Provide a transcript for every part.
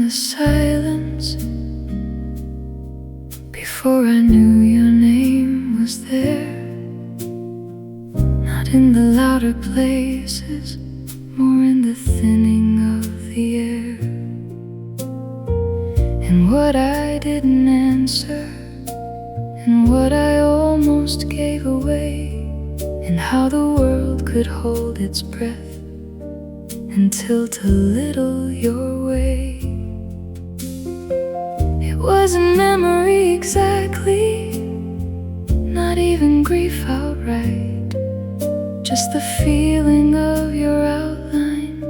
the silence before I knew your name was there. Not in the louder places, more in the thinning of the air. And what I didn't answer, and what I almost gave away, and how the world could hold its breath and tilt a little your way. It wasn't memory exactly, not even grief outright, just the feeling of your outline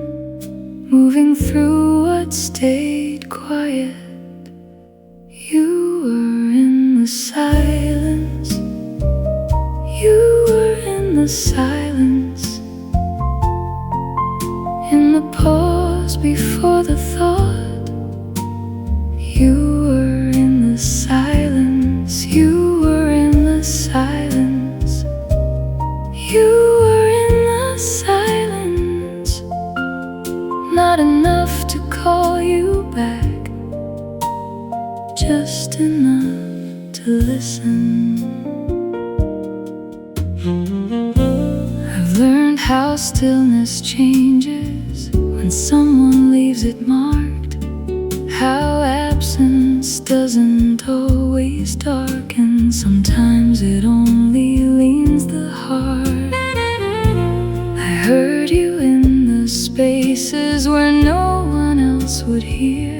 moving through what stayed quiet. You were in the silence, you were in the silence, in the pause before the thought. You were in the silence, you were in the silence, you were in the silence. Not enough to call you back, just enough to listen. I've learned how stillness changes when someone leaves it marked, how absence doesn't always darken, sometimes it only leans the heart. I heard you in the spaces where no one else would hear,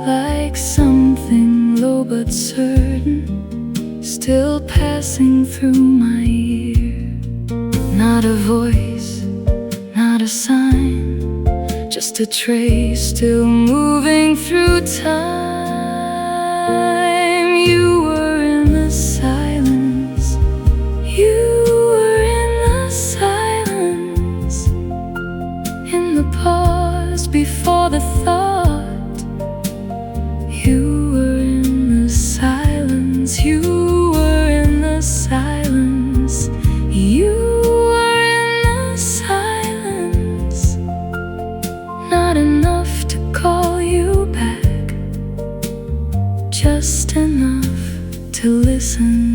like something low but certain, still passing through my ear. Not a voice, not a sign, just a trace still moving through time. You were in the silence, you were in the silence, in the pause before the thought. You were in the silence, you were in the silence, you were in the silence. Not enough to call you back, just enough to listen.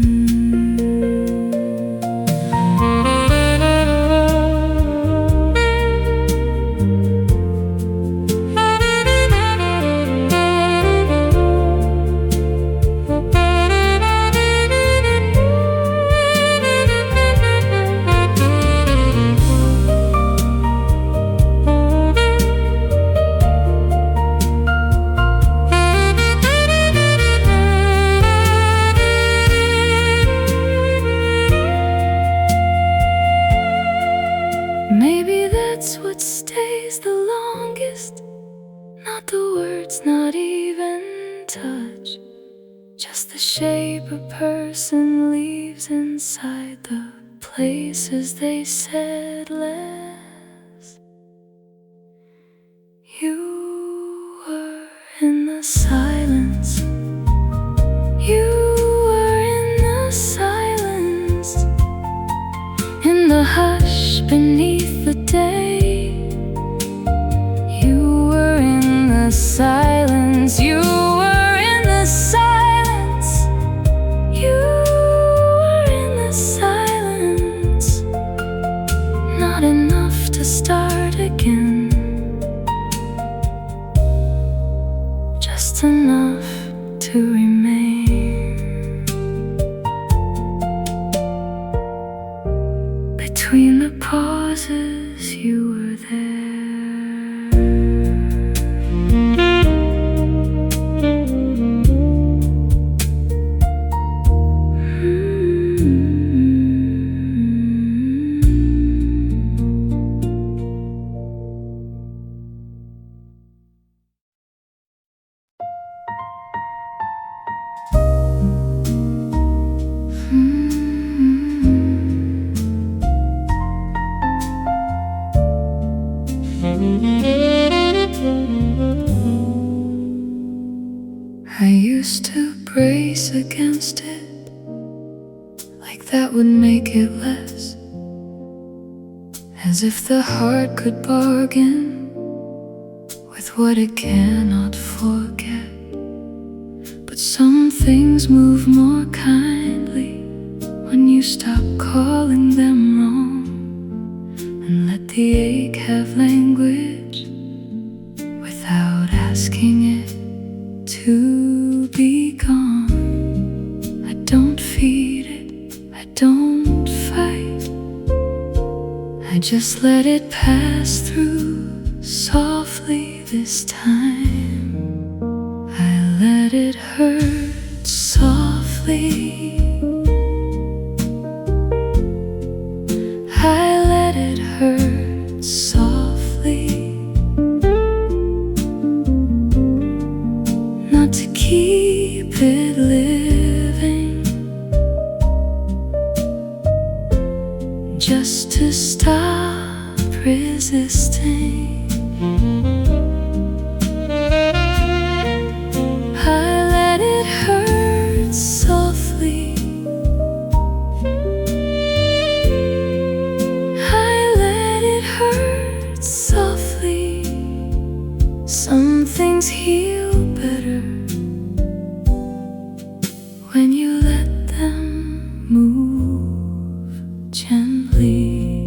Maybe that's what stays the longest, not the words, not even touch, just the shape a person leaves inside the places they said less. You were in the silence, you were in the silence, in the hush beneath the day. You were in the silence, you were in the silence, you were in the silence. Not enough to start again, just enough to remain. Between the pauses, you were there. I used to brace against it, like that would make it less, as if the heart could bargain with with what it cannot forget. But some things move more kindly when you stop calling them wrong and let the ache have language without asking it to be gone. I don't feed it, I don't fight, I just let it pass through softly this time. I let it hurt softly, I let it hurt softly, not to keep it living, just to stop resisting. I let it hurt softly, I let it hurt softly. Some things heal better when you let them move gently.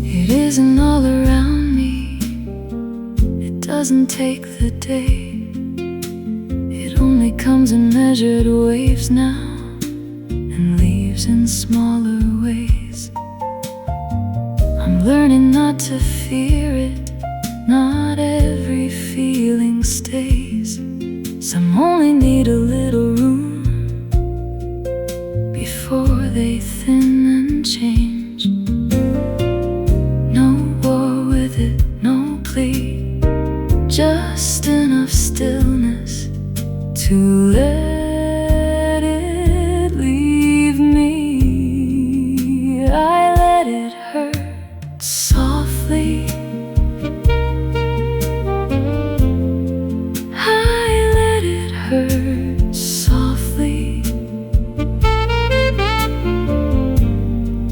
It isn't all around me, it doesn't take the day. It only comes in measured waves now and leaves in smaller ways. I'm learning not to fear it, not every feeling stays. Some only need a little room before they thin and change. No war with it, no plea, just enough stillness to let it leave me. I let it hurt softly, I let it hurt softly,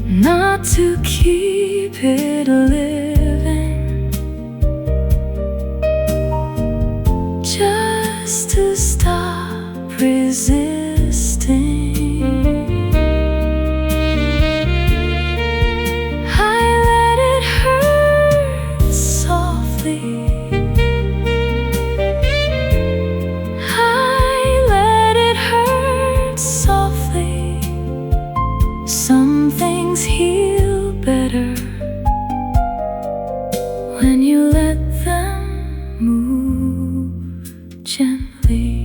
not to keep it living, just to stop resisting. I let it hurt softly, I let it hurt softly. Some things heal better when you let them move gently.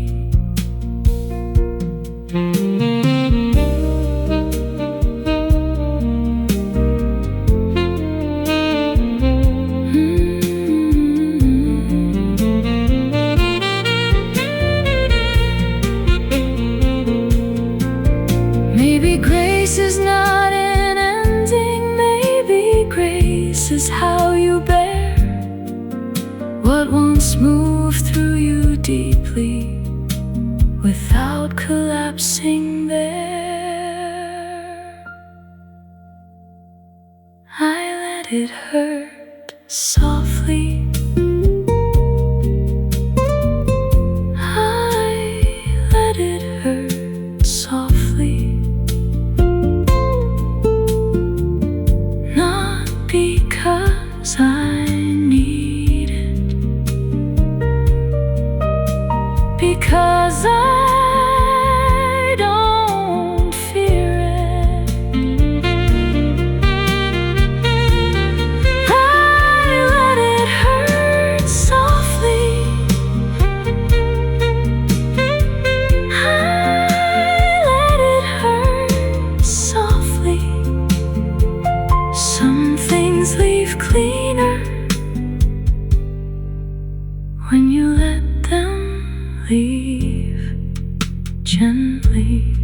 Maybe grace is not an ending, maybe grace is how you bear what once moved through you deeply without collapsing there. I let it hurt softly, I let it hurt softly, not because I need it, because I don't fear it. I let it hurt softly, I let it hurt softly. Some things leave cleaner when you let them leave gently.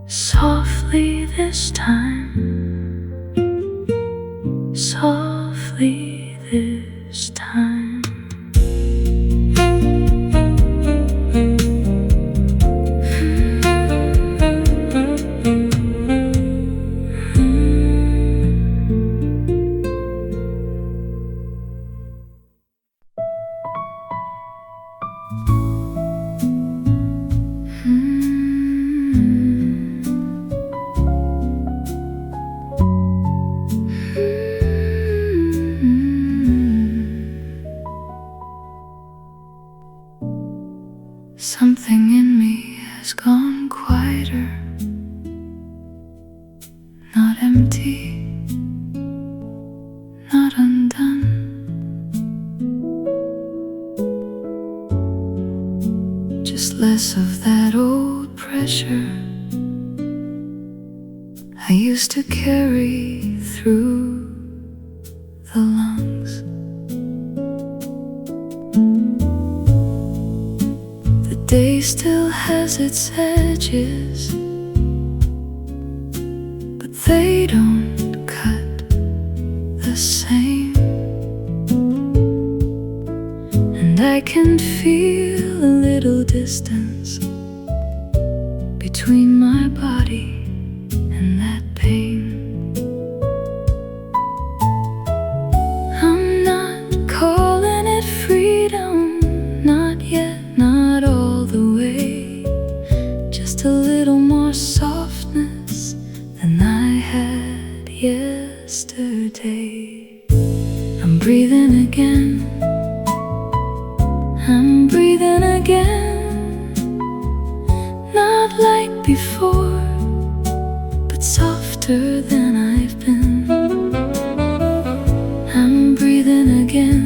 Softly this time, softly this time. not empty, not undone. Just less of that old pressure I used to carry through the lungs. The day still has its edges, but they don't cut the same. And I can feel a little distance between my body and that pain. I'm not calling it freedom, not yet, not all the way. Just a little more softness than I had yesterday. I'm breathing again, I'm breathing again. Not like before, but softer than I've been. I'm breathing again,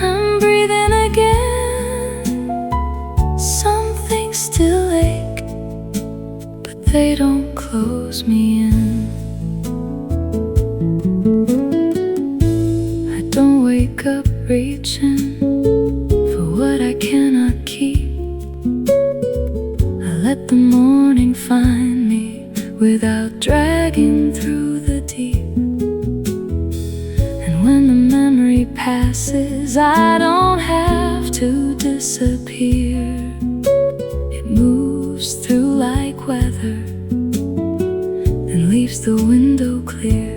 I'm breathing again. Some things still ache, but they don't close me in. I don't wake up reaching for what I cannot keep. I let the morning find me without dragging through the deep. And when the memory passes, I don't have to disappear. It moves through like weather, then leaves the window clear.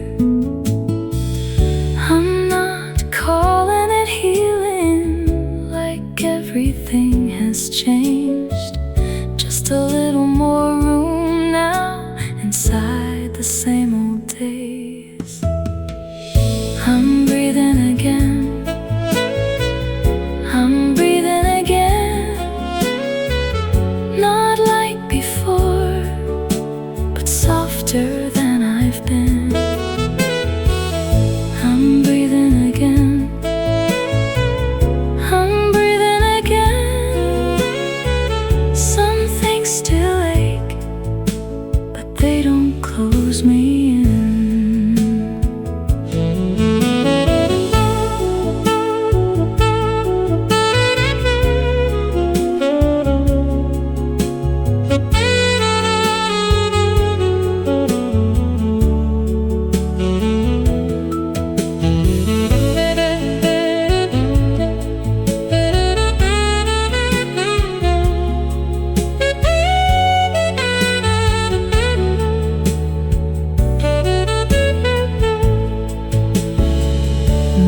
I'm not calling it healing, like everything has changed. Just a little more room now inside the same old days. I'm breathing again, I'm breathing again. Not like before, but softer than I've been. I'm breathing again, I'm breathing again. Some things still ache, but they don't close me in.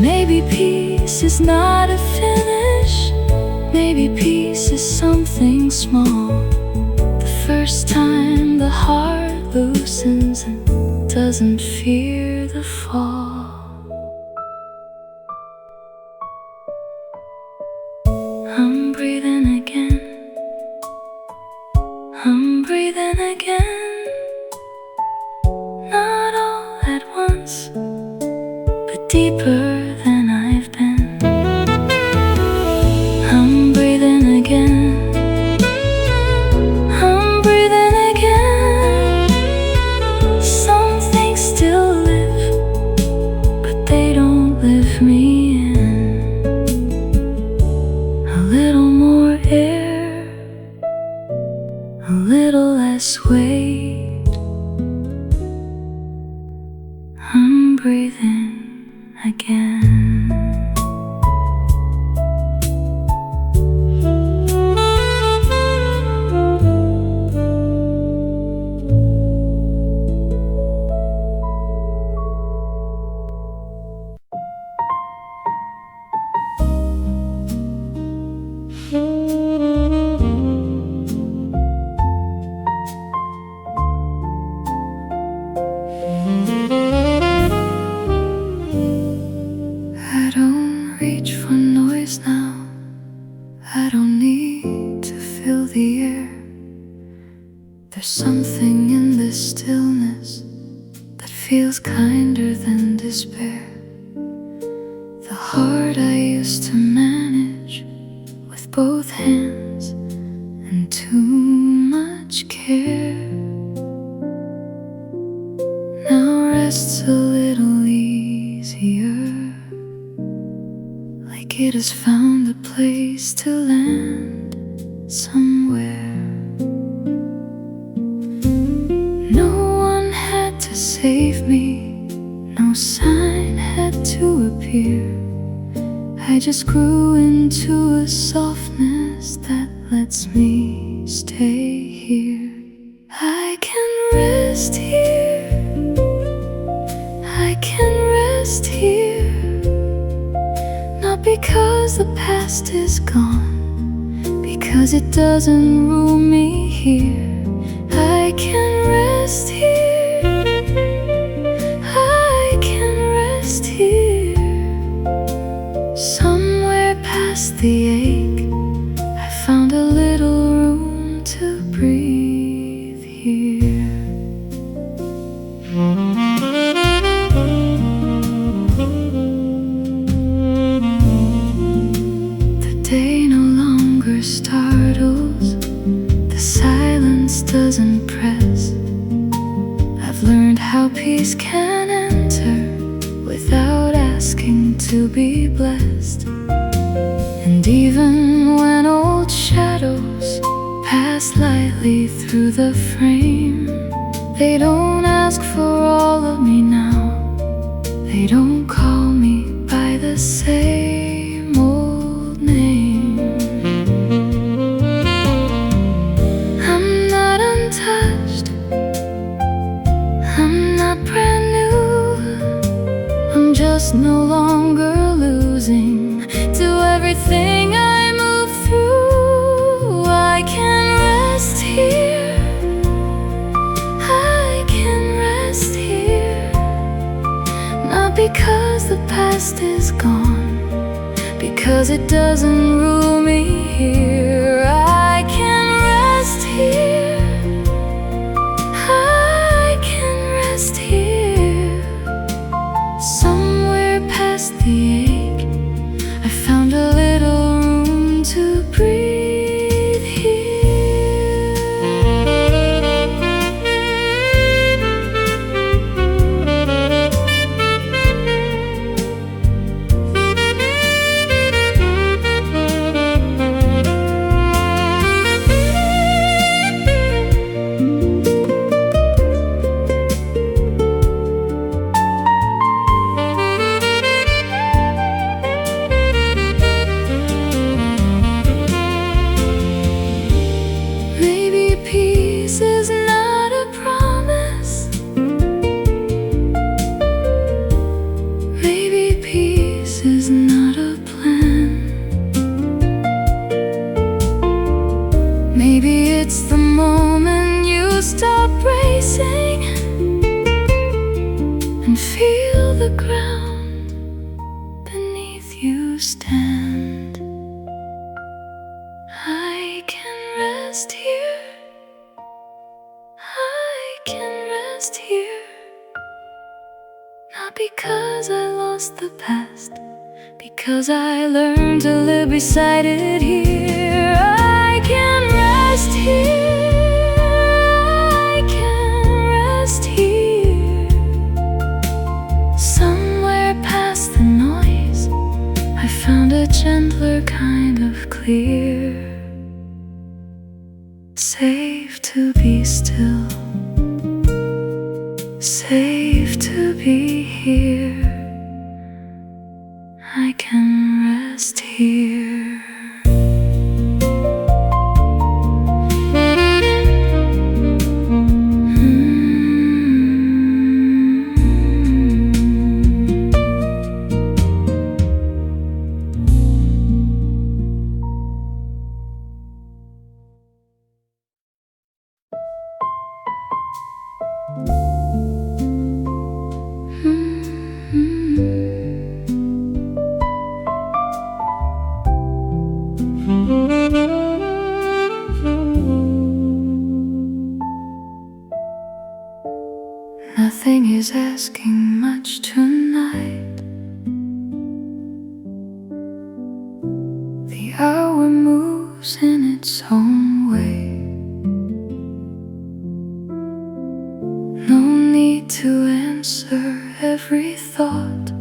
Maybe peace is not a finish. Maybe peace is something small. The first time the heart loosens and doesn't fear the fall. I'm breathing again, I'm breathing again. Not all at once, but deeper than I've been. I'm breathing again, I'm breathing again. Some things still live, but they don't live me in. A little more air, a little less weight. I'm breathing again. feels kinder than despair. The heart I used to manage with both hands and too much care now rests a little easier, like it has found a place to land somewhere. No one had to save me, no sign had to appear. I just grew into a softness that lets me stay here. I can rest here, I can rest here, not because the past is gone, because it doesn't rule me here. I can rest here, I can rest here. Somewhere past the ache, I found a little room to breathe here. The day no longer startles, the silence doesn't press. I've learned how peace can enter without asking to be blessed. And even when old shadows pass lightly through the frame, they don't ask for all of me now. They don't call me by the same old name. I'm not untouched, I'm not brand new, I'm just no longer losing to everything I move through. I can rest here, I can rest here, not because the past is gone, because it doesn't rule me here. I can rest here, I can rest here. Somewhere past the ache, I found a little room to breathe here. Maybe peace is not a promise, maybe peace is not a plan. Maybe it's the moment you stop racing and feel the ground beneath you stand. I can rest here, I can rest here, not because I lost the past, because I learned to live beside it here. I can rest here, I can rest here. Somewhere past the noise, I found a gentler kind of clear. Safe to be still, safe to be here. I can rest here. Nothing is asking much tonight. The hour moves in its own way. No need to answer every thought.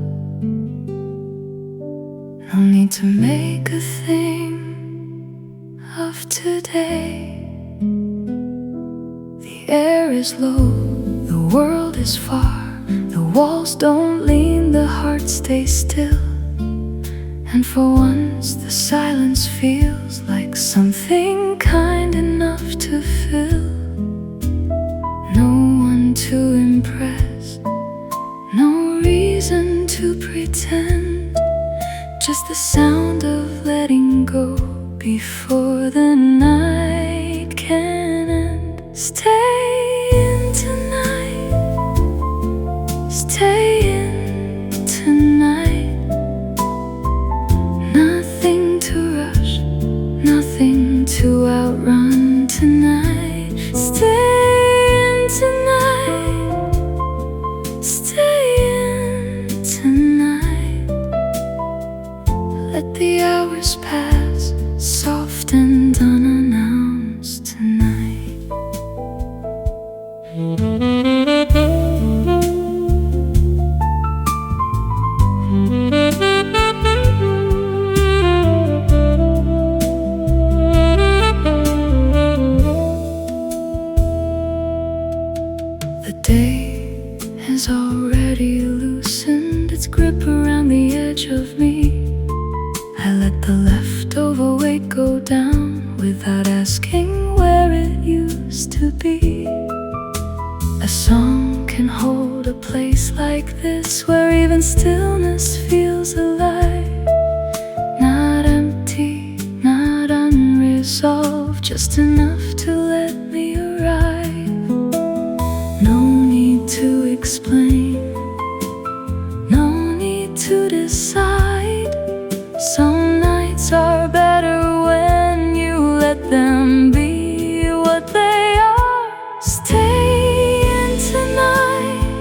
No need to make a thing of today. The air is low, the world is far. The walls don't lean, the heart stays still. And for once the silence feels like something kind enough to fill. No one to impress, no reason to pretend. Just the sound of letting go before the night can end. Stay in tonight, stay in tonight. Nothing to rush, nothing to outrun tonight. Stay in tonight, stay in tonight. Let the hours pass, soft and unannounced tonight. The day has already loosened its grip around the edge of me. I let the leftover weight go down without asking where it used to be. A song can hold a place like this, where even stillness feels alive. Not empty, not unresolved, just enough to let me arrive. No need to explain, no need to decide. Some nights are better when you let them be what they are. Stay in tonight,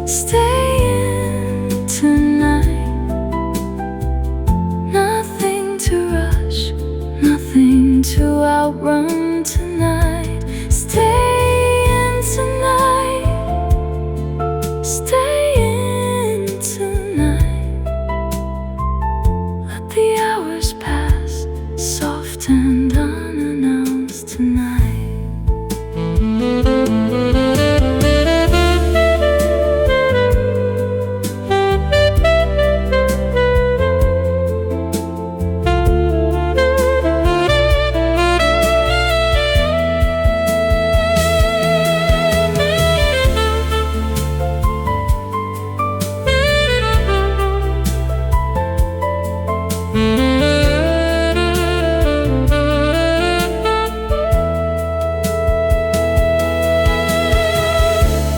stay in tonight. Nothing to rush, nothing to outrun tonight. Stay in tonight, stay in tonight. Let the hours pass, soft and unannounced tonight.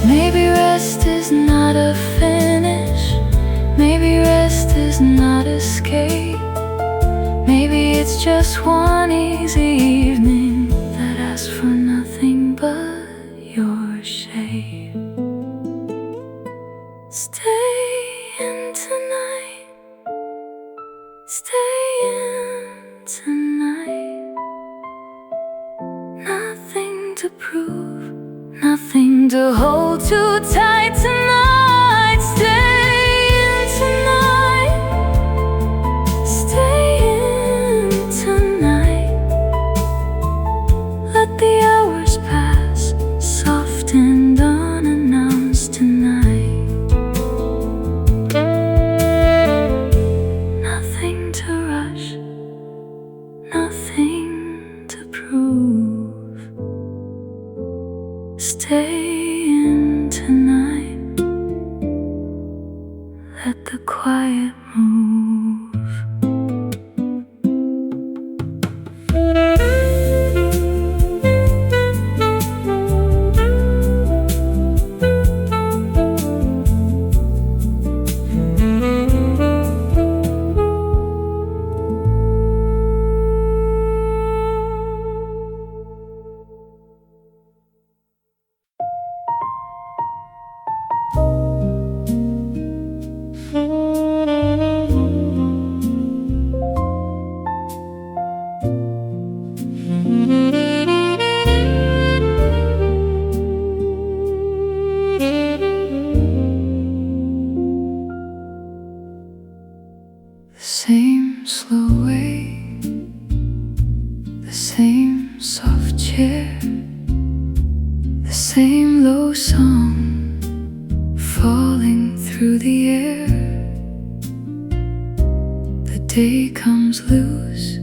Maybe rest is not a finish. Maybe rest is not escape. Maybe it's just one easy evening that asks for nothing but your shape. Stay in tonight, stay in tonight. Nothing to prove, nothing to hold too tight tonight. Stay in tonight, stay in tonight. Let the hours pass, soft and unannounced tonight. Nothing to rush, nothing to prove. Stay in tonight, let the quiet move. same low song falling through the air. The day comes loose,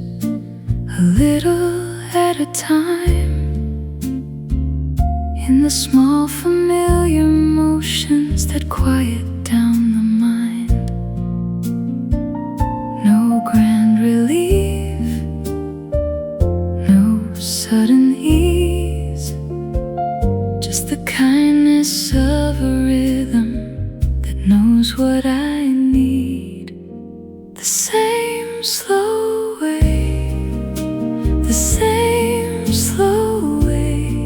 a little at a time, in the small familiar motions that quiet down the mind. No grand relief, no sudden ease, just the kindness of a rhythm that knows what I need. The same slow way, the same slow way.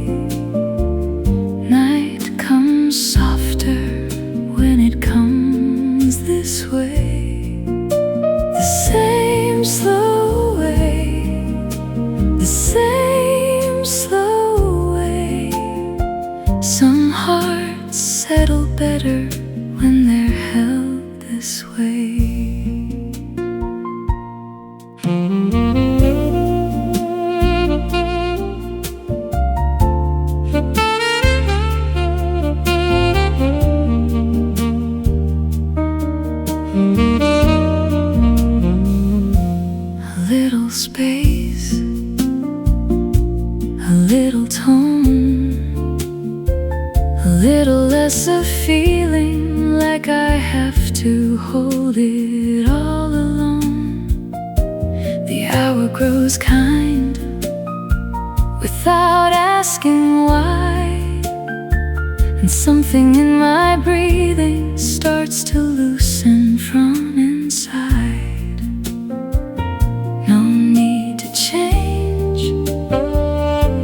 Night comes softer when it comes this way. The same slow way, the same slow way. Some hearts settle better when they're held this way. A little space, a little tone, a little less of feeling like I have to hold it all alone. The hour grows kind without asking why, and something in my breathing starts to loosen from inside. No need to change,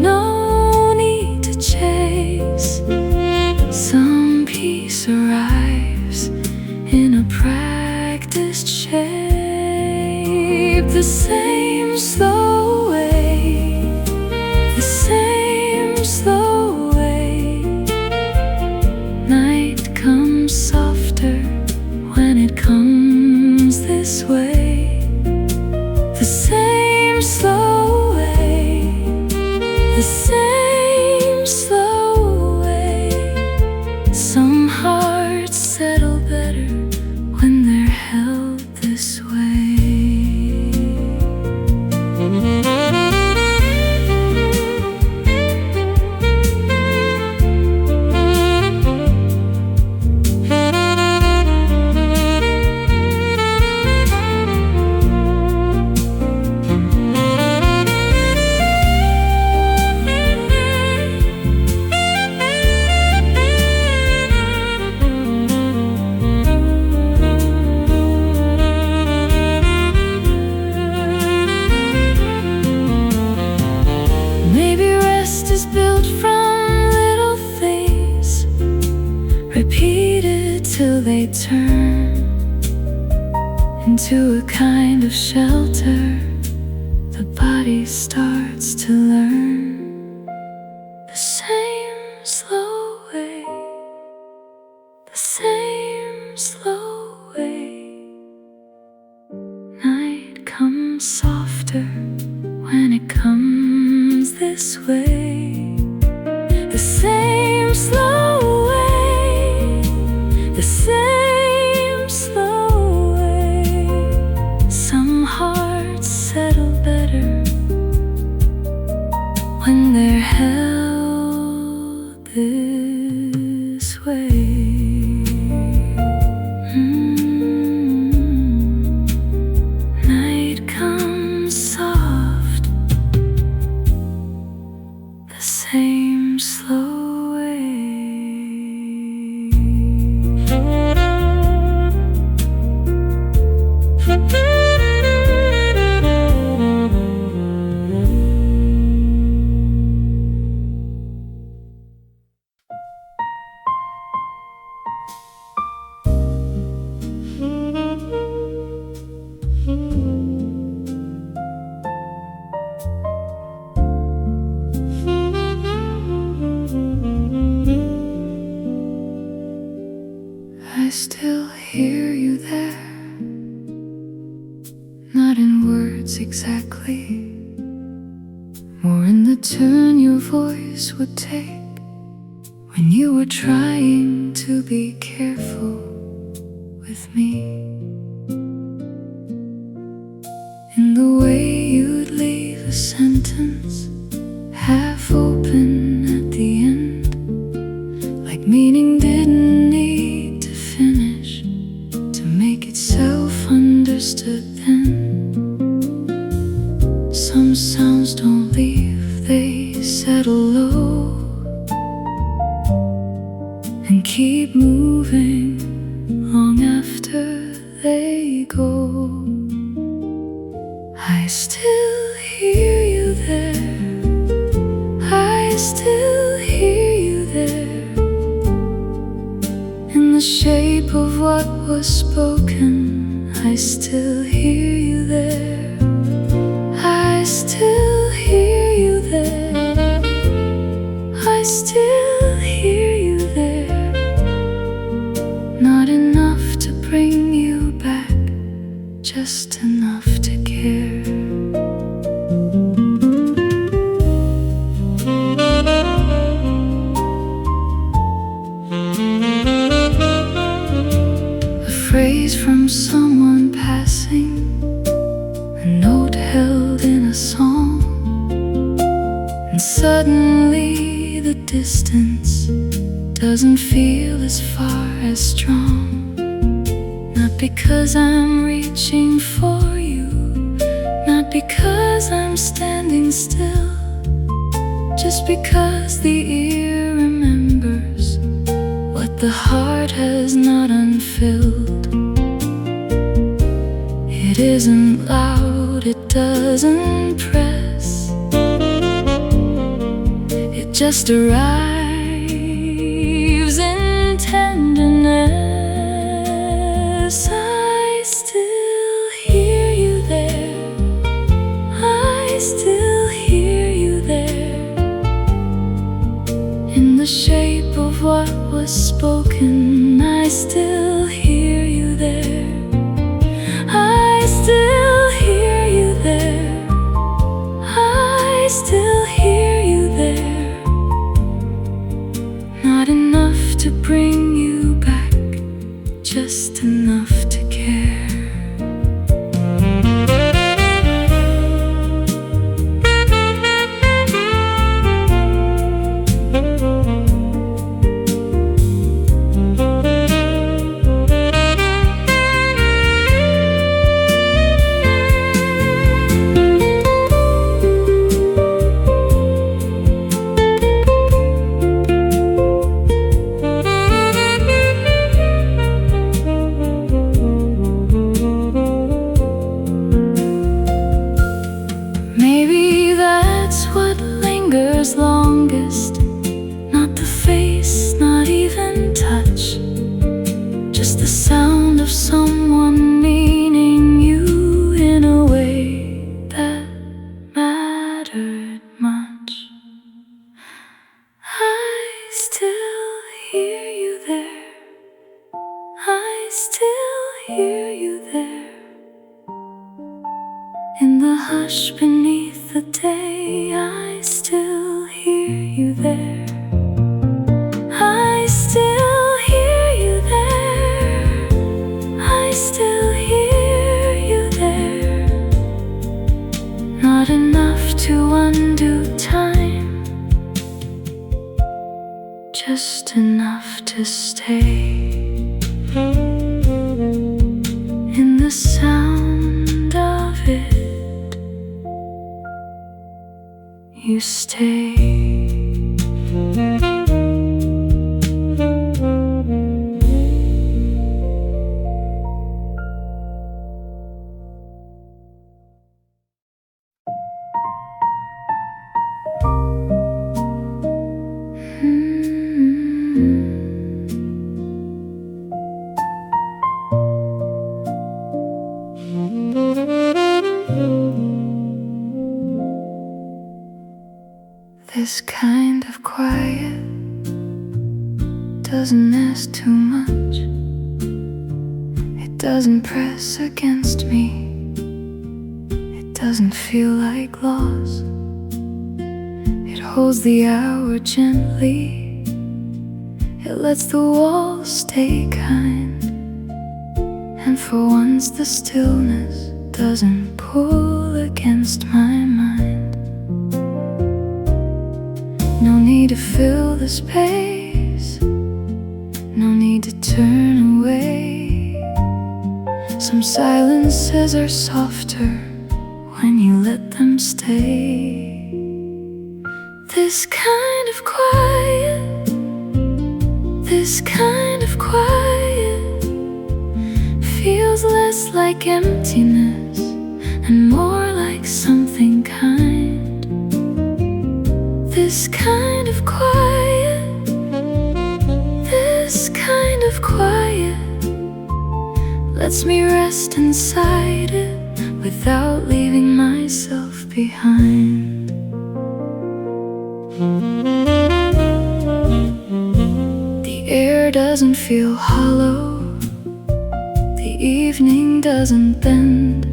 no need to chase. Some peace arrives in a practiced shape. The same slow way, the same slow way. Night comes softer when it comes this way. The same slow way, the same slow way. Some hearts settle better when they're held this way. Maybe rest is built from little things, repeated till they turn into a kind of shelter. The body starts to learn. The same slow way, the same slow way. Night comes softer when it comes this way. The same slow way, the same slow way. Some hearts settle better when they're held this way. Night comes soft, the same slow way. I still hear you there, not in words exactly, more in the turn your voice would take when you were trying to be careful with me. In the way you'd leave a sentence half open at the end, like meaning didn't need to finish to make itself understood then. Some sounds don't leave, they settle low and keep moving long after they go. I still hear you there, I still hear you there, in the shape of what was spoken. I still hear you there, I still hear you there, I still hear you there. Not enough to bring you back, just enough to care. A phrase from someone passing, a note held in a song, and suddenly the distance doesn't feel as far as strong. Not because I'm reaching for you, not because I'm standing still, just because the ear remembers what the heart has not unfilled. It isn't loud, it doesn't press, it just arrives in tenderness. I still hear you there, I still hear you there, in the shape of what was spoken. I still hear you there, I still hear you there, I still hear you there. Not enough to bring you back, just enough to care. Maybe that's what lingers longest, not the face, not even touch, just the sound of someone meaning you in a way that mattered much. I still hear you there, I still hear you there, in the hush beneath the day. I still hear you there, I still hear you there, I still hear you there. Not enough to undo time, just enough to stay in the sound of it. You stay. This kind of quiet doesn't ask too much. It doesn't press against me. It doesn't feel like loss. It holds the hour gently It lets the walls stay kind, and for once the stillness doesn't pull against my mind. No need to fill the space, no need to turn away. Some silences are softer when you let them stay. This kind of quiet, this kind of quiet feels less like emptiness and more like something kind. This kind of quiet, this kind of quiet lets me rest inside it without leaving myself behind. The air doesn't feel hollow, the evening doesn't bend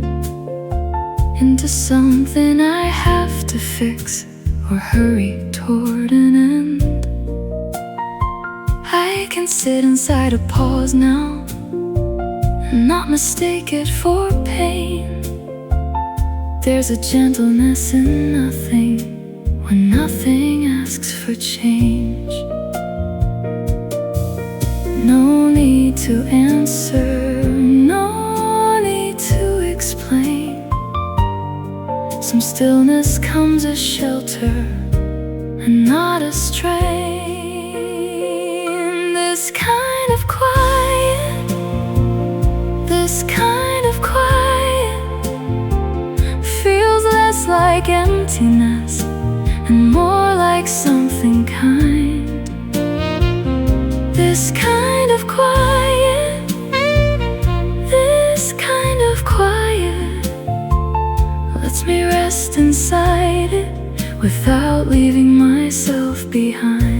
into something I have to fix or hurry toward an end. I can sit inside a pause now and not mistake it for pain. There's a gentleness in nothing when nothing asks for change. No need to answer, no need to explain. Some stillness comes as shelter and not a strain. This kind of quiet, this kind of quiet feels less like emptiness and more like something kind. This kind of quiet, this kind of quiet lets me rest inside it without leaving myself behind.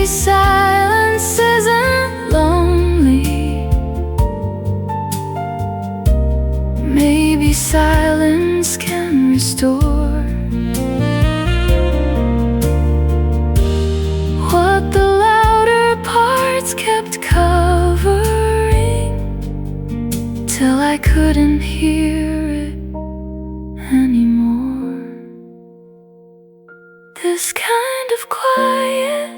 Silence isn't lonely. Maybe silence can restore what the louder parts kept covering, till I couldn't hear it anymore. This kind of quiet,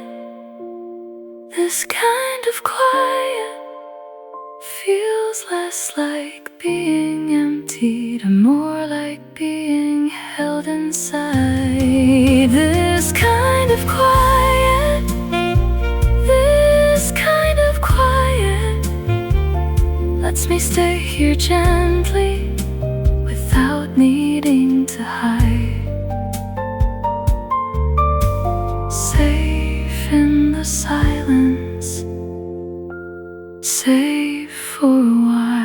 this kind of quiet feels less like being emptied and more like being held inside. This kind of quiet, this kind of quiet lets me stay here gently without needing to hide. Safe in the silence, safe for a while.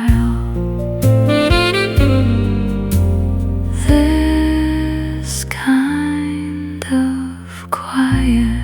This kind of quiet.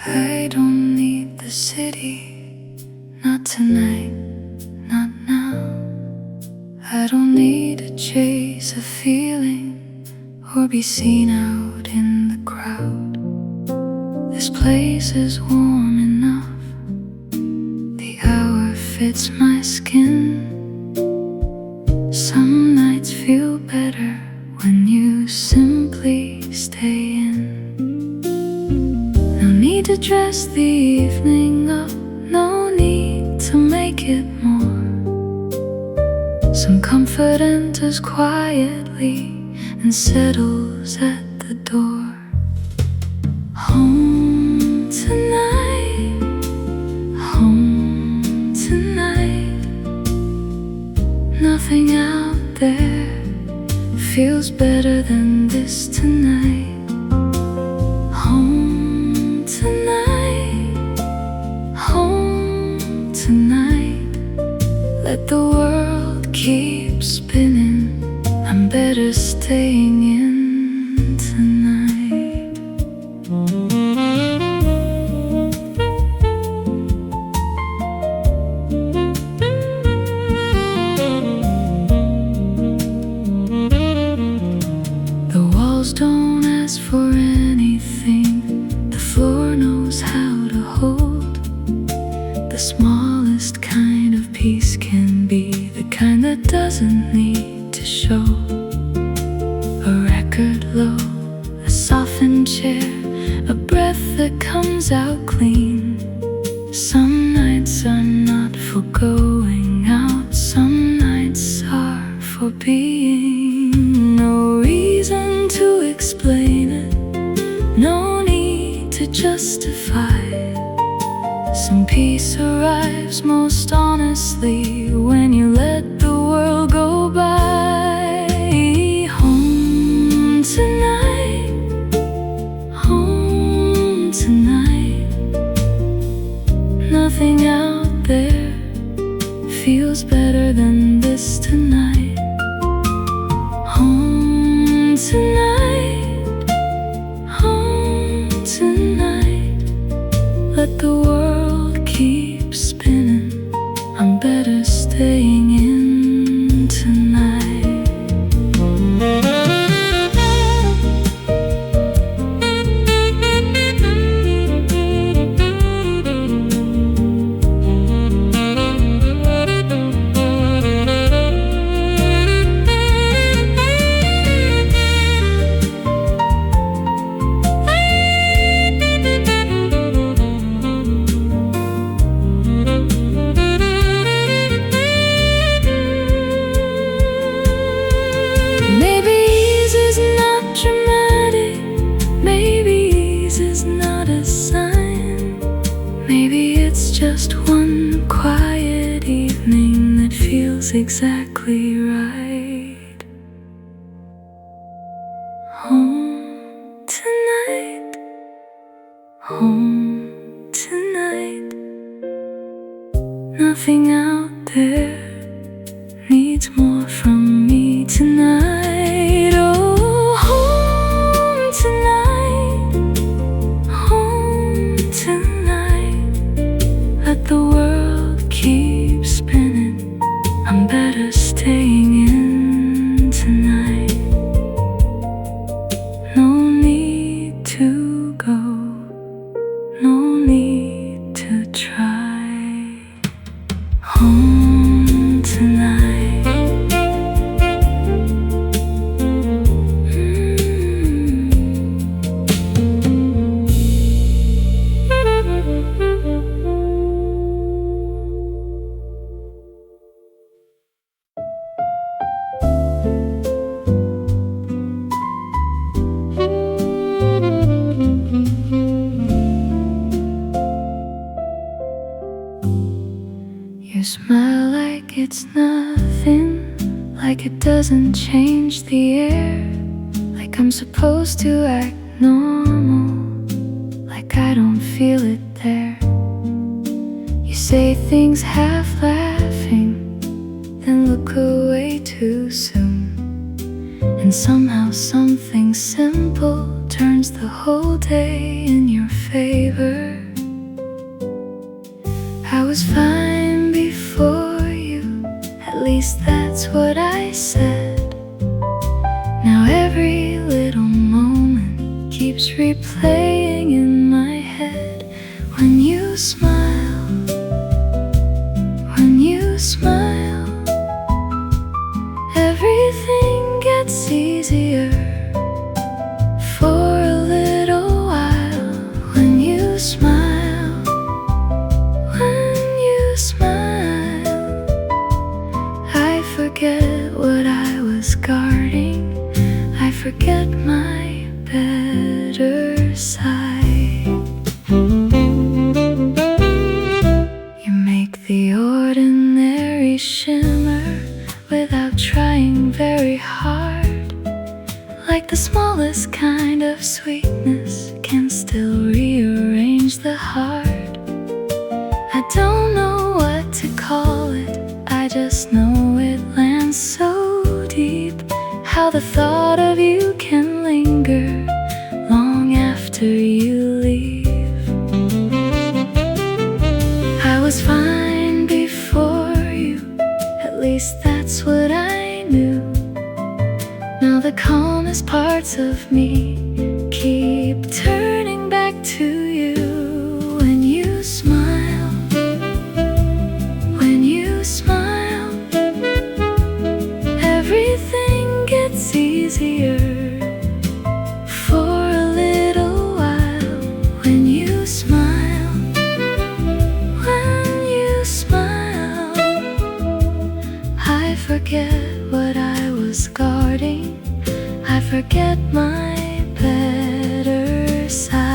I don't need the city, not tonight, not now. I don't need to chase a feeling or be seen out in the crowd. This place is warm enough, the hour fits my skin. Some nights feel better when you simply stay in. No need to dress the evening up, no need to make it more. Some comfort enters quietly and settles at the door. Home tonight, home tonight. Nothing out there feels better than this tonight. Home tonight, home tonight. Let the world keep spinning, I'm better staying in tonight. The walls don't ask for anything, the floor knows how to hold. The smallest kind of peace can be the kind that doesn't need to show. A record low, a softened chair, a breath that comes out clean. Some nights are not for going out, some nights are for being. No reason to explain it, no need to justify it. Some peace arrives most honestly when you let the world go by. Home tonight, home tonight. Nothing out there feels better than this tonight. Home tonight, home tonight. Let the world keep spinning, I'm better staying in tonight. Maybe it's just one quiet evening that feels exactly right. Home tonight, home tonight. Nothing out there needs more from me tonight. Oh, home tonight, home tonight. Let the world keep spinning, I'm better staying in tonight. No need to go, no need to try. Home tonight. You smile like it's nothing, like it doesn't change the air, like I'm supposed to act normal, like I don't feel it there. You say things half laughing, then look away too soon, and somehow something simple turns the whole day in your favor. I was fine before you, at least that's what I said. Now every little moment keeps replaying in my head. When you smile, when you smile, everything gets easier for a little while. When you smile, rearrange the heart. I don't know what to call it, I just know it lands so deep. How the thought of you can linger long after you leave. I was fine before you, at least that's what I knew. Now the calmest parts of me keep turning back to you. When you smile, when you smile, everything gets easier for a little while. When you smile, when you smile, I forget what I was guarding, I forget my better side.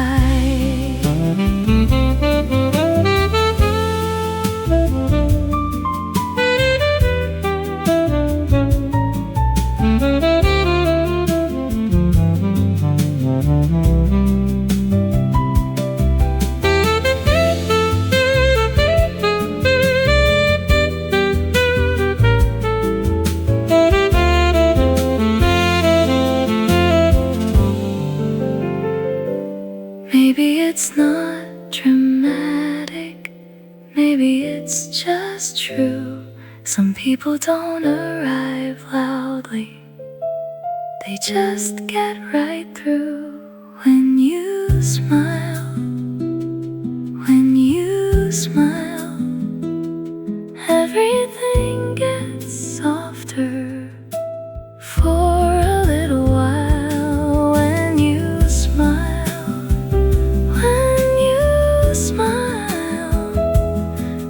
Maybe it's not dramatic, maybe it's just true. Some people don't arrive loudly, they just get right through. When you smile, when you smile, everything gets softer for a little while. When you smile,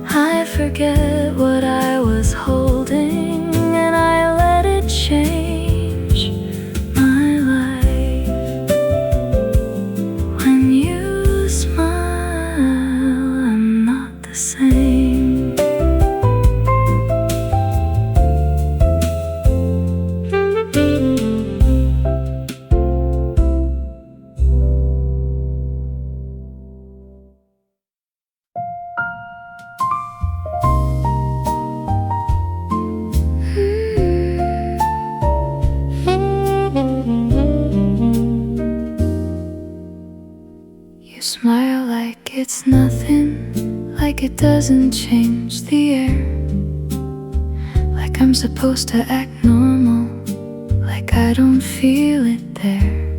I forget what I was holding, and I let it change my life. When you smile, I'm not the same. You smile like it's nothing, like it doesn't change the air, like I'm supposed to act normal, like I don't feel it there.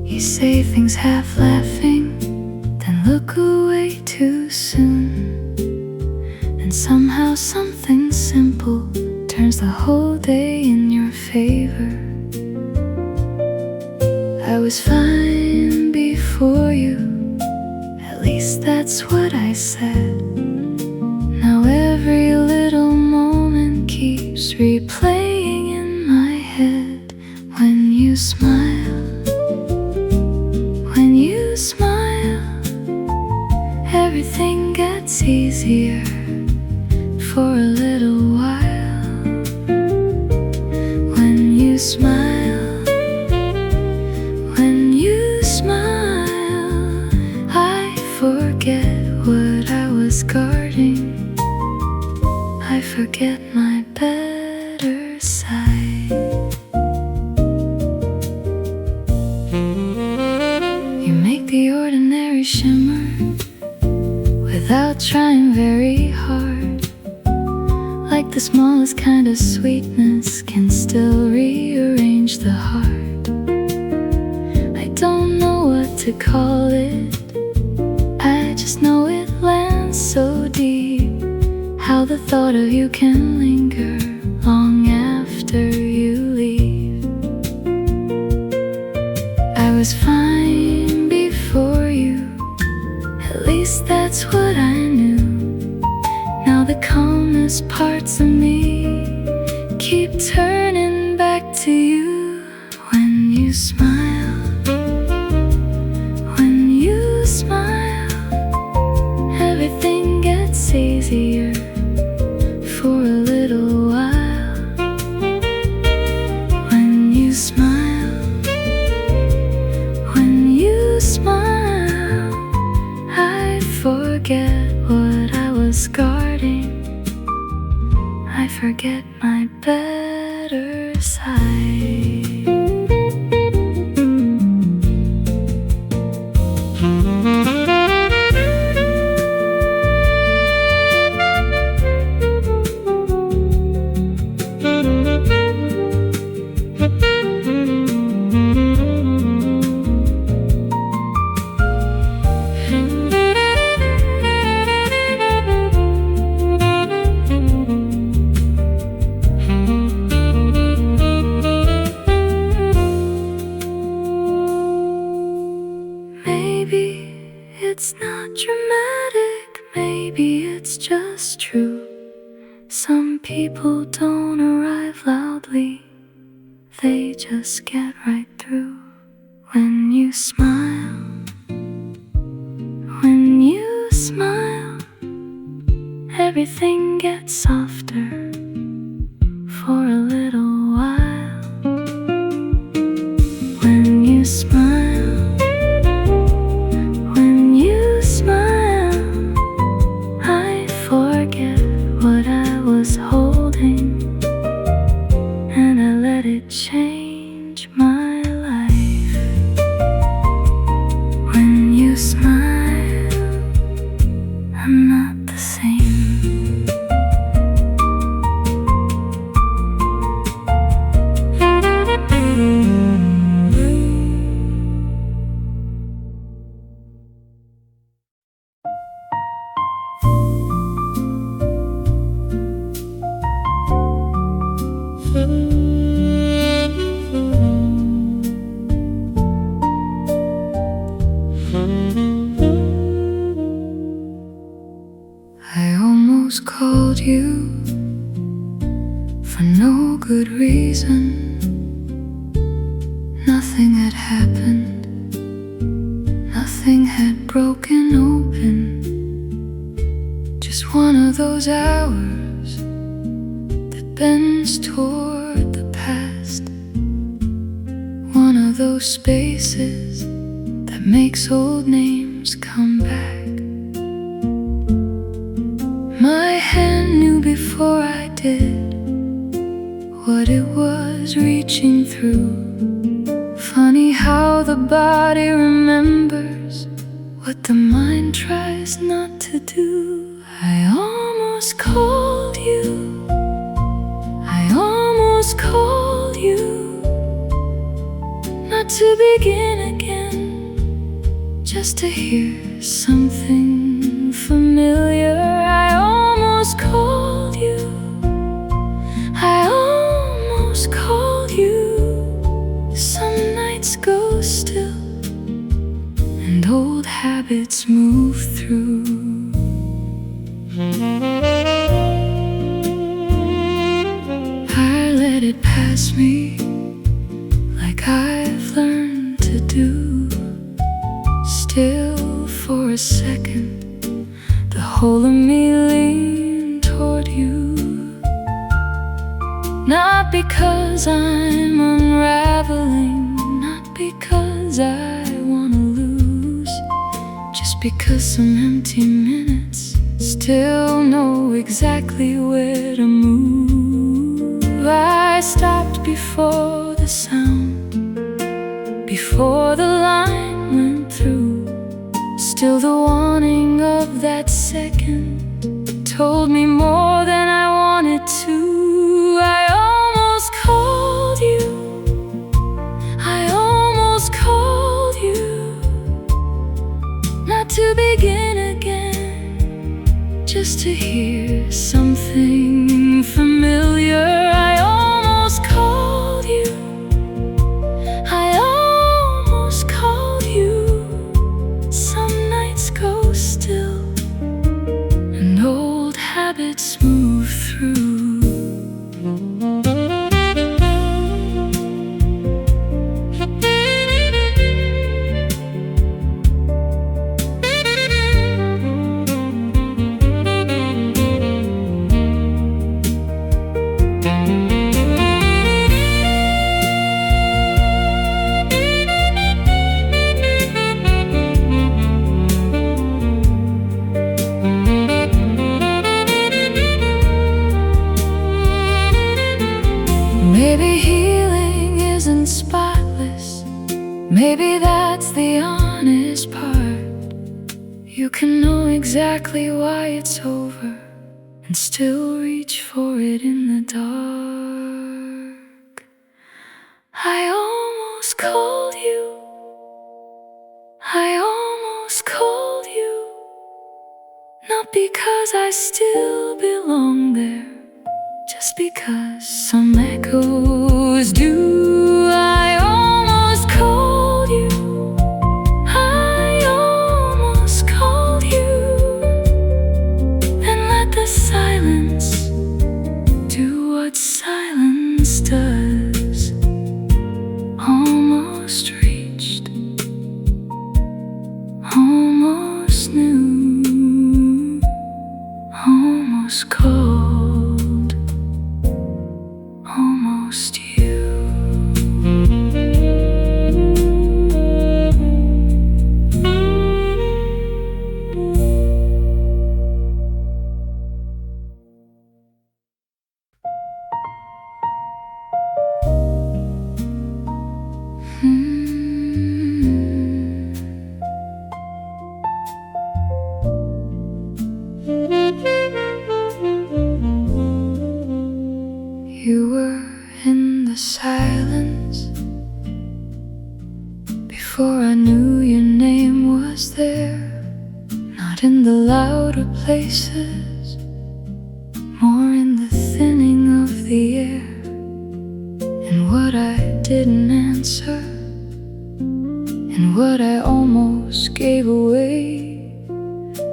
You say things half laughing, then look away too soon, and somehow something simple turns the whole day in your favor. I was fine before you, at least that's what I said. Now every little moment keeps replaying in my head. When you smile, when you smile, everything gets easier for a little while. When you smile, when you smile, I forget what I was guarding, I forget my better side. You make the ordinary shimmer without trying very hard, like the smallest kind of sweetness can still rearrange the heart. I don't know what to call it, I just know it lands so deep. How the thought of you can linger long after you leave. I was fine before you, at least that's what I knew. Now the calmest parts of me keep turning back to you. When you smile, when you smile, everything gets easier for a little while. When you smile, when you smile, forget my better side. It's not dramatic, maybe it's just true. Some people don't arrive loudly, they just get right through. When you smile, everything gets softer for a little while. When you smile, I forget what I was holding, and I let it change my life. When you smile, I'm not the same. I almost called you for no good reason. Nothing had happened, nothing had broken open. Just one of those hours that bends toward the past. One of those spaces that makes old names come back. My hand knew before I did what it was reaching through. Funny how the body remembers what the mind tries not to do. I almost called you, I almost called you, not to begin again, just to hear something familiar. I almost called you, I almost called you. Some nights go still and old habits move through. I let it pass me like I've learned to do. Still for a second, the whole of me leaned toward you. Not because I'm unraveling, not because I wanna lose, just because some empty minutes still know exactly where to move. I stopped before the sound, before the line went through. Still the warning of that second told me more than I wanted to. I almost called you, I almost called you, not to begin again, just to hear something familiar. I almost called you, I almost called you. Some nights go still and old habits move through. You can know exactly why it's over and still reach for it in the dark. I almost called you, I almost called you, not because I still belong there, just because some echoes do. I almost called you, I almost called you, then let the silence do what silence does. Almost reached, almost knew, almost called, almost you. You were in the silence before I knew your name was there. Not in the louder places, more in the thinning of the air. And what I didn't answer, and what I almost gave away,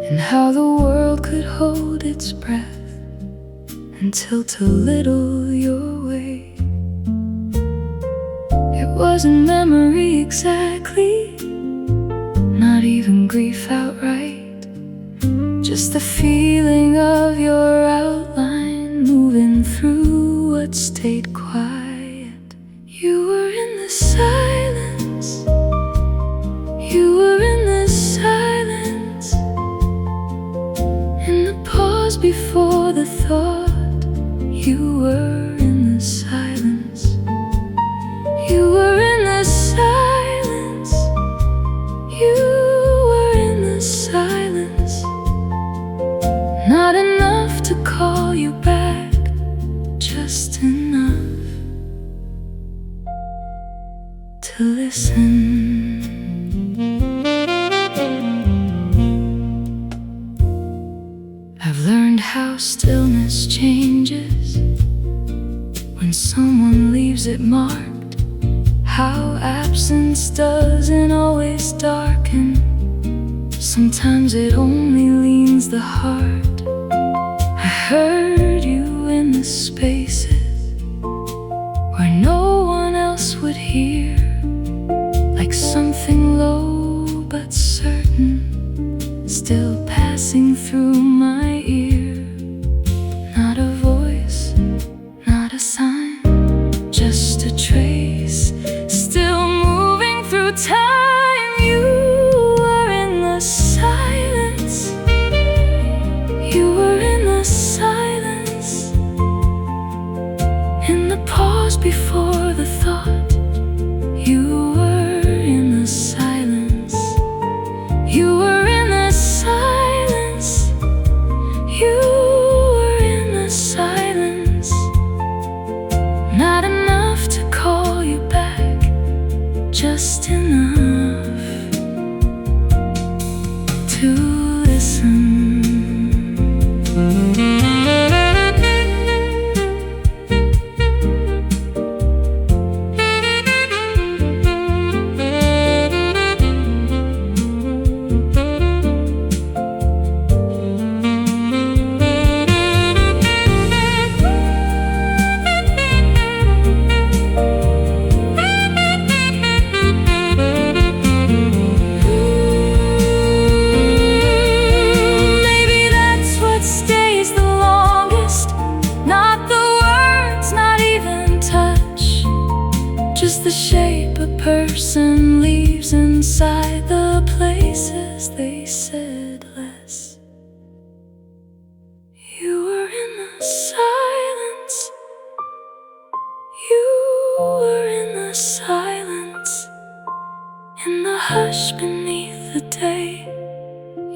and how the world could hold its breath and tilt a little your way. It wasn't memory exactly, not even grief outright, just the feeling of your outline moving through what stayed quiet. You were in the silence, you were in the silence, in the pause before the thought. You were in the silence, you were in the silence, you were in the silence. Not enough to call you back, just enough to listen. I've learned how stillness changes when someone leaves it marked, how absence doesn't always darken, sometimes it only leans the heart. I heard you in the spaces where no one else would hear, like something low but certain, still passing through my ear. Not a voice, not a sign, just a trace, still moving through time. You were in the silence, you were in the silence, in the pause before the thought. You were in the silence, you were in the silence, you were in the silence. Not enough to call you back, just enough to listen.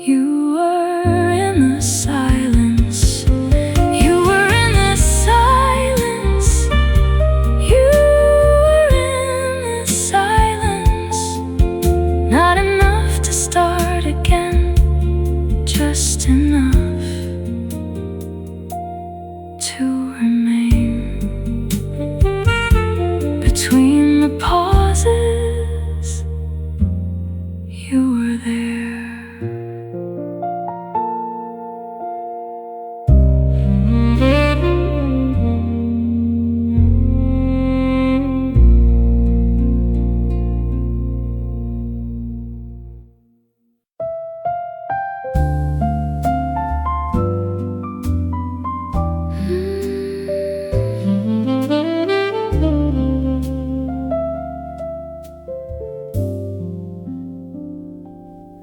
You were in the silence. You were in the silence. You were in the silence. Not enough to start again, just enough to remain. Between the pauses, you were there.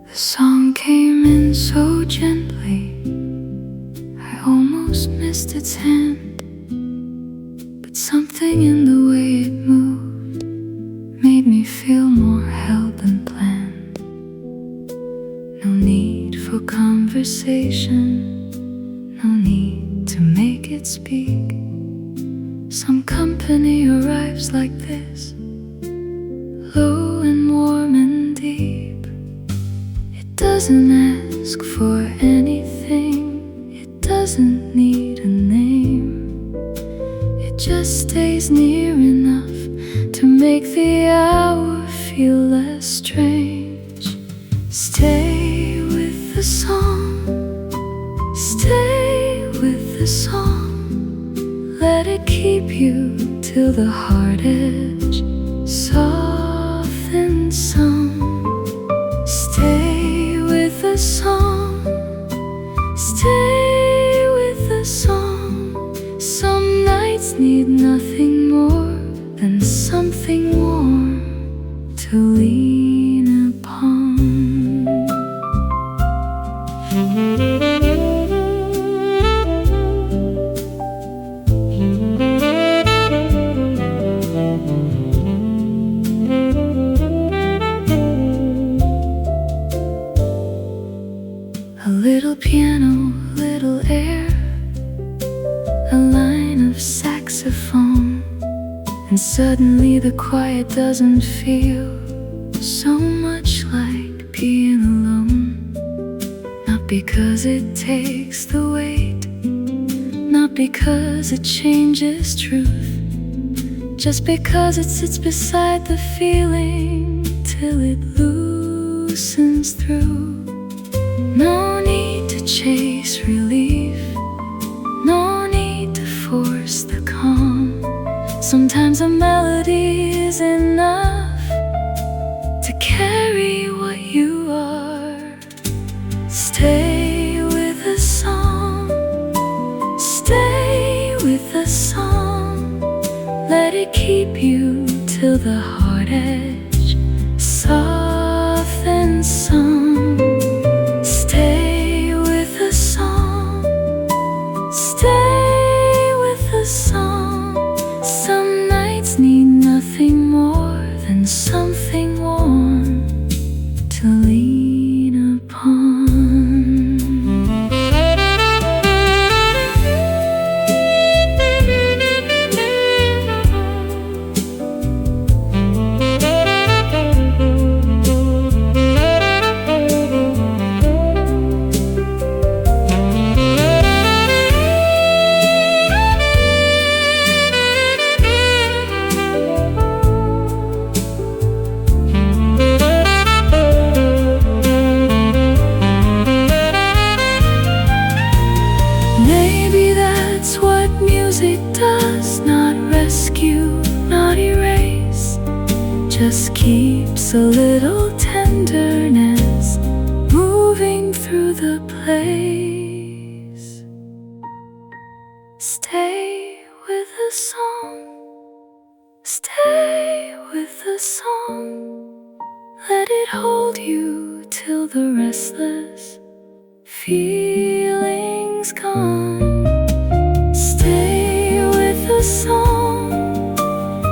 The song came in so gently, I almost missed its hand. But something in the way it moved made me feel more held than planned. No need for conversation, no need to make it speak. Some company arrives like this, low and warm and deep. It doesn't ask for anything, it doesn't need a name. It just stays near enough to make the hour feel less strange. Stay with the song, stay with the song. Let it keep you till the heart edge softens some. Stay with the song, stay with the song. Some nights need nothing more than something warm to lean upon. A little piano, little air, a line of saxophone, and suddenly the quiet doesn't feel so much like being alone. Not because it takes the weight, not because it changes truth, just because it sits beside the feeling till it loosens through. No need to chase relief, no need to force the calm. Sometimes a melody is enough to carry what you are. Stay with the song, stay with the song. Let it keep you till the heart edge softens some. Stay with the song, stay with the song. Some nights need nothing more than something warm to lean upon. Maybe that's what music does, not rescue, not erase, just keeps a little tenderness moving through the place. Stay with the song, stay with the song. Let it hold you till the restless feeling's gone. Stay with the song,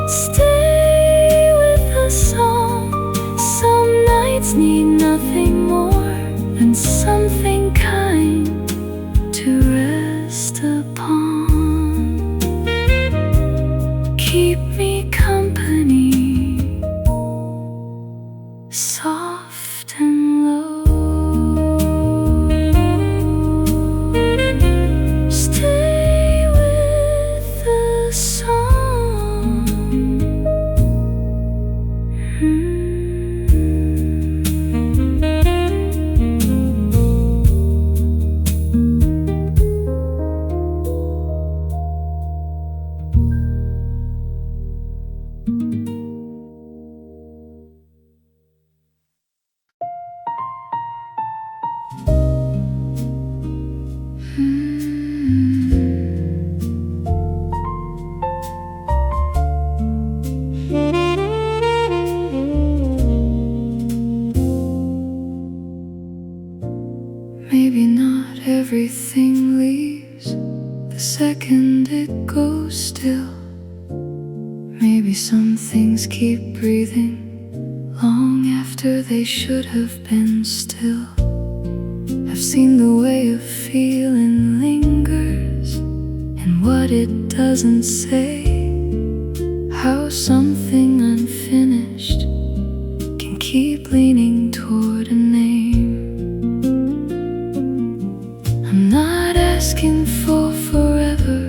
stay with the song. Some nights need nothing more than some Maybe not everything leaves the second it goes still. Maybe some things keep breathing long after they should have been still. I've seen the way a feeling lingers and what it doesn't say. How something unfinished can keep leaning toward a name. I'm not asking for forever,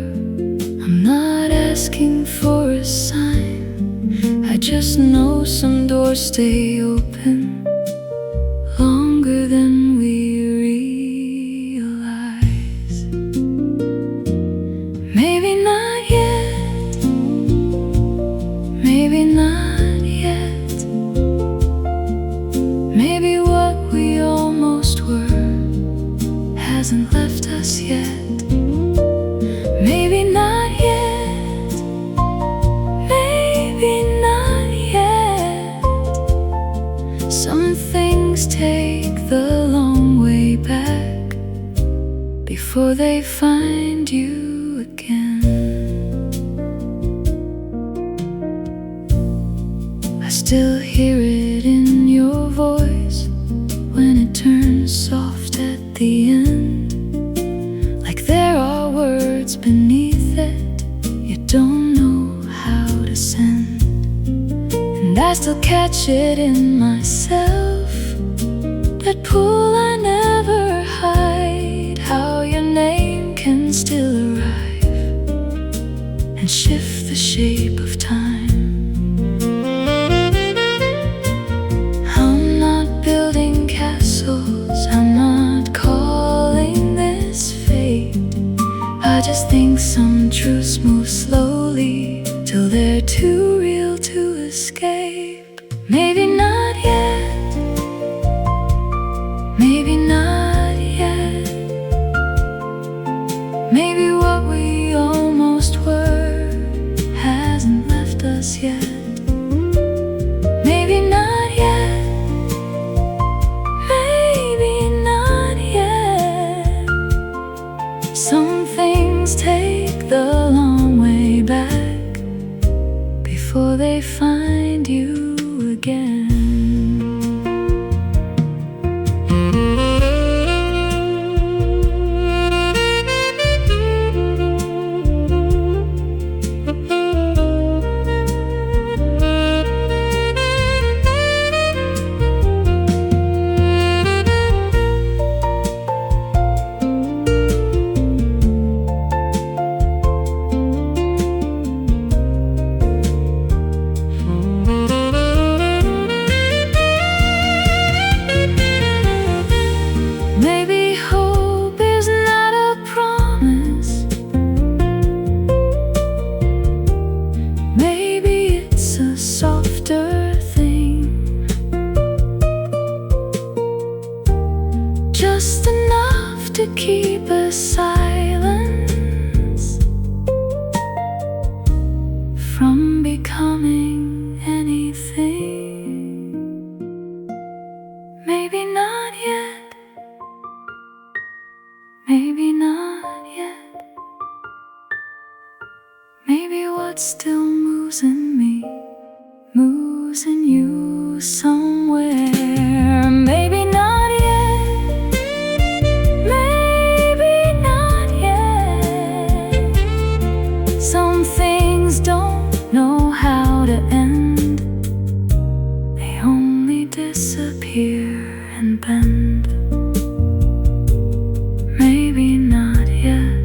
I'm not asking for a sign. I just know some doors stay open longer than we realize. Maybe not yet, maybe not yet. Maybe what we almost were hasn't left us yet. Maybe not yet, maybe not yet. Some things take the long way back before they find you again. I still hear it in your voice when it turns soft at the end, like there are words beneath it you don't know how to send. And I still catch it in myself, that pull I never hide, how your name can still arrive and shift the shape of time. I'm not building castles, I'm not calling this fate. I just think some truths move slowly till they're too real to escape. Maybe not yet, maybe not yet. Maybe what we almost were hasn't left us yet. Maybe not yet, maybe not yet. Some things take the long way back before they find you again. Maybe hope is not a promise, maybe it's a softer thing, just enough to keep a silence from becoming anything. Maybe not yet, maybe not yet. Maybe what still moves in me moves in you somewhere. Maybe not yet, maybe not yet. Some things don't know how to end, they only disappear and bend. Maybe not yet,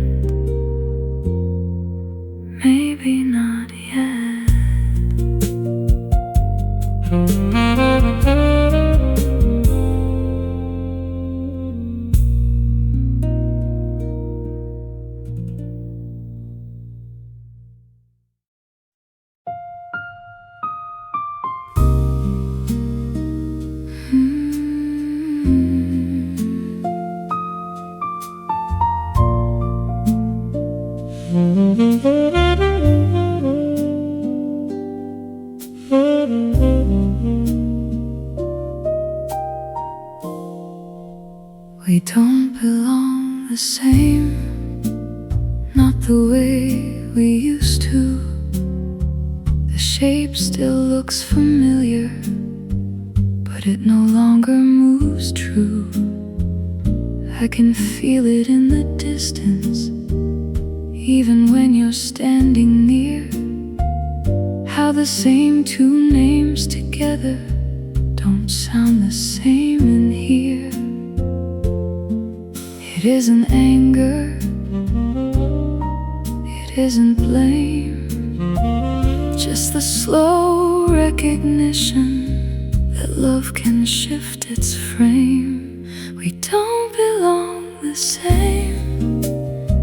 maybe not yet. We don't belong the same, not the way we used to. The shape still looks familiar, but it no longer moves true. I can feel it in the distance, even when you're standing near. How the same two names together don't sound the same in here. It isn't anger, it isn't blame, just the slow recognition that love can shift its frame. We don't belong the same,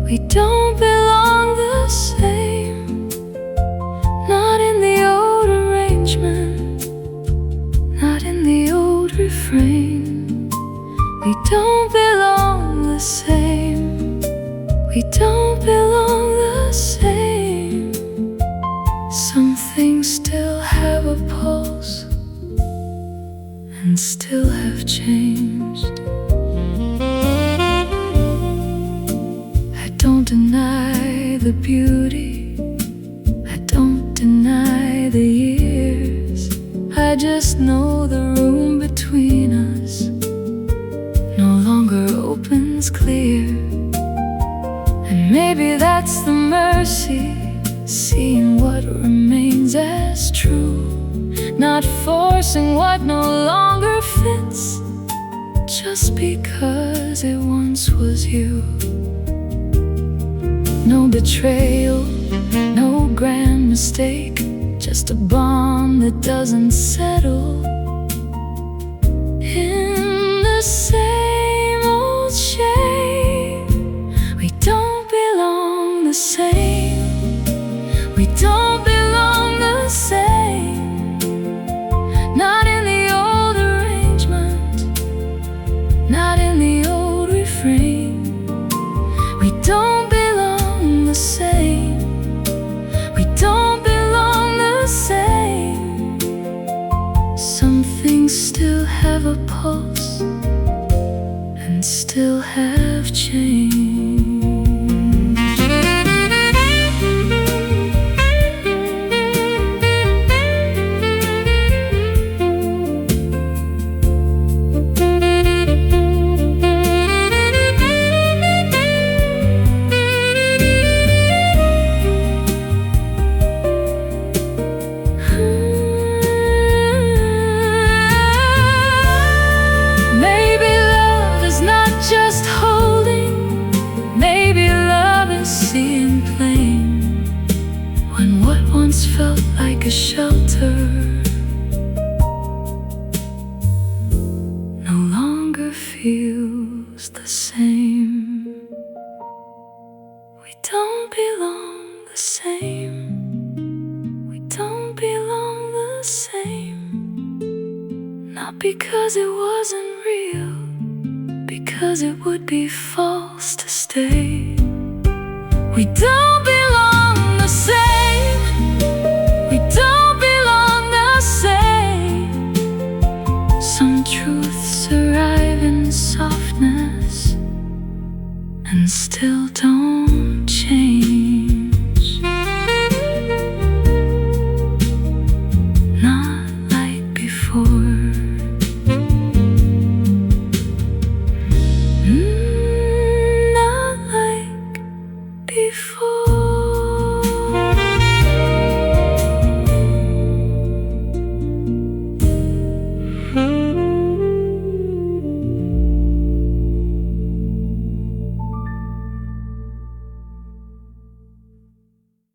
we don't belong the same. Not in the old arrangement, not in the old refrain. We don't belong the same, we don't belong the same. Some things still have a pulse and still have changed. I don't deny the beauty, I don't deny the years. I just know the room between us no longer opens clear. And maybe that's the mercy, seeing what remains as true, not forcing what no longer fits, just because it once was you. No betrayal, no grand mistake, just a bond that doesn't settle in the same old shape. We don't belong the same, we don't belong the same. Not in the old arrangement, not in the old refrain. We don't belong the same, we don't belong the same. Some things still have a pulse and still have changed. Felt like a shelter no longer feels the same. We don't belong the same, we don't belong the same. Not because it wasn't real, because it would be false to stay. We don't belong the same, we don't belong the same. Some truths arrive in softness and still don't change.